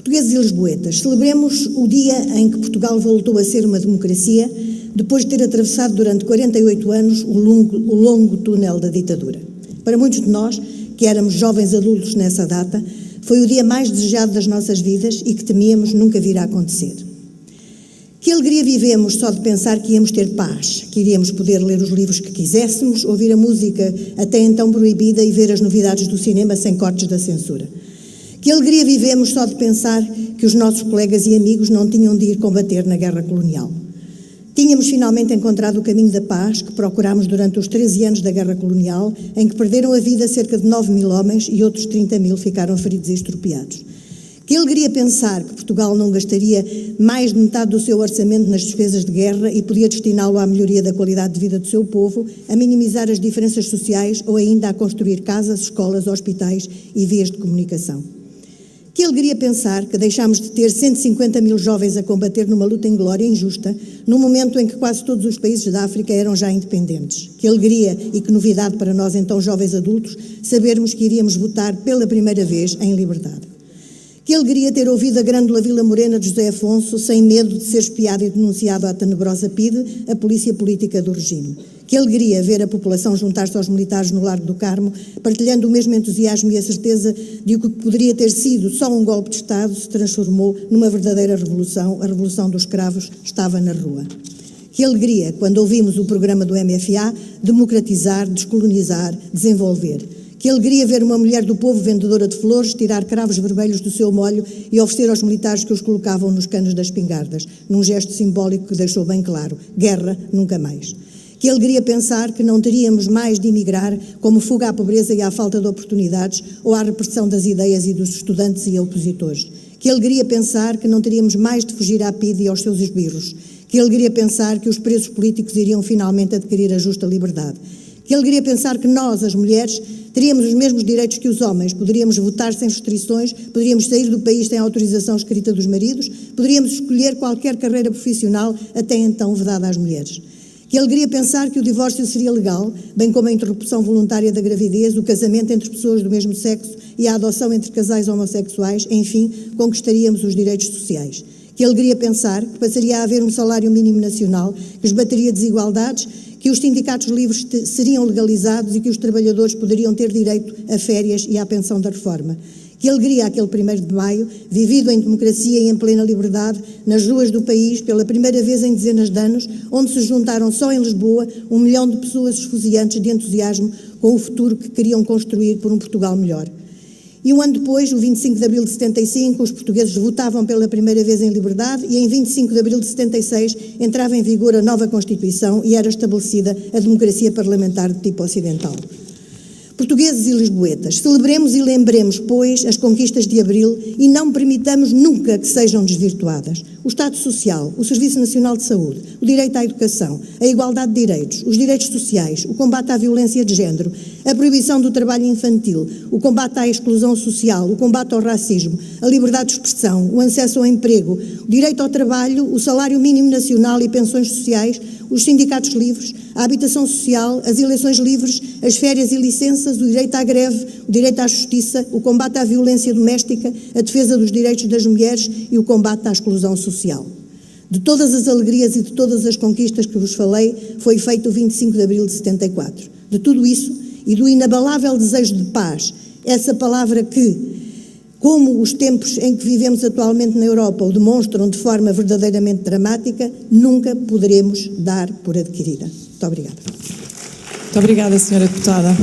Portugueses e lisboetas, celebremos o dia em que Portugal voltou a ser uma democracia, depois de ter atravessado durante 48 anos o longo túnel da ditadura. Para muitos de nós, que éramos jovens adultos nessa data, foi o dia mais desejado das nossas vidas e que temíamos nunca vir a acontecer. Que alegria vivemos só de pensar que íamos ter paz, que iríamos poder ler os livros que quiséssemos, ouvir a música até então proibida e ver as novidades do cinema sem cortes da censura. Que alegria vivemos só de pensar que os nossos colegas e amigos não tinham de ir combater na guerra colonial. Tínhamos finalmente encontrado o caminho da paz que procurámos durante os 13 anos da guerra colonial, em que perderam a vida cerca de 9 mil homens e outros 30 mil ficaram feridos e estropiados. Que alegria pensar que Portugal não gastaria mais de metade do seu orçamento nas despesas de guerra e podia destiná-lo à melhoria da qualidade de vida do seu povo, a minimizar as diferenças sociais ou ainda a construir casas, escolas, hospitais e vias de comunicação. Que alegria pensar que deixámos de ter 150 mil jovens a combater numa luta inglória e injusta, num momento em que quase todos os países da África eram já independentes. Que alegria e que novidade para nós, então jovens adultos, sabermos que iríamos votar pela primeira vez em liberdade. Que alegria ter ouvido a grândola Vila Morena de José Afonso sem medo de ser espiado e denunciado à tenebrosa PIDE, a polícia política do regime. Que alegria ver a população juntar-se aos militares no Largo do Carmo, partilhando o mesmo entusiasmo e a certeza de que o que poderia ter sido só um golpe de Estado se transformou numa verdadeira revolução. A revolução dos escravos estava na rua. Que alegria quando ouvimos o programa do MFA democratizar, descolonizar, desenvolver. Que alegria ver uma mulher do povo vendedora de flores tirar cravos vermelhos do seu molho e oferecer aos militares que os colocavam nos canos das espingardas, num gesto simbólico que deixou bem claro: guerra nunca mais. Que alegria pensar que não teríamos mais de emigrar como fuga à pobreza e à falta de oportunidades ou à repressão das ideias e dos estudantes e opositores. Que alegria pensar que não teríamos mais de fugir à PIDE e aos seus esbirros. Que alegria pensar que os presos políticos iriam finalmente adquirir a justa liberdade. Que alegria pensar que nós, as mulheres, teríamos os mesmos direitos que os homens, poderíamos votar sem restrições, poderíamos sair do país sem autorização escrita dos maridos, poderíamos escolher qualquer carreira profissional até então vedada às mulheres. Que alegria pensar que o divórcio seria legal, bem como a interrupção voluntária da gravidez, o casamento entre pessoas do mesmo sexo e a adoção entre casais homossexuais, enfim, conquistaríamos os direitos sociais. Que alegria pensar que passaria a haver um salário mínimo nacional, que esbateria desigualdades, que os sindicatos livres seriam legalizados e que os trabalhadores poderiam ter direito a férias e à pensão da reforma. Que alegria aquele 1º de maio, vivido em democracia e em plena liberdade, nas ruas do país, pela primeira vez em dezenas de anos, onde se juntaram só em Lisboa 1 milhão de pessoas esfuziantes de entusiasmo com o futuro que queriam construir por um Portugal melhor. E um ano depois, o 25 de abril de 75, os portugueses votavam pela primeira vez em liberdade e em 25 de abril de 76 entrava em vigor a nova Constituição e era estabelecida a democracia parlamentar de tipo ocidental. Portugueses e lisboetas, celebremos e lembremos, pois, as conquistas de Abril e não permitamos nunca que sejam desvirtuadas. O Estado Social, o Serviço Nacional de Saúde, o direito à educação, a igualdade de direitos, os direitos sociais, o combate à violência de género, a proibição do trabalho infantil, o combate à exclusão social, o combate ao racismo, a liberdade de expressão, o acesso ao emprego, o direito ao trabalho, o salário mínimo nacional e pensões sociais, os sindicatos livres, a habitação social, as eleições livres, as férias e licenças, o direito à greve, o direito à justiça, o combate à violência doméstica, a defesa dos direitos das mulheres e o combate à exclusão social. De todas as alegrias e de todas as conquistas que vos falei, foi feito o 25 de abril de 74. De tudo isso e do inabalável desejo de paz, essa palavra que, como os tempos em que vivemos atualmente na Europa o demonstram de forma verdadeiramente dramática, nunca poderemos dar por adquirida. Muito obrigada. Muito obrigada, Sra. Deputada.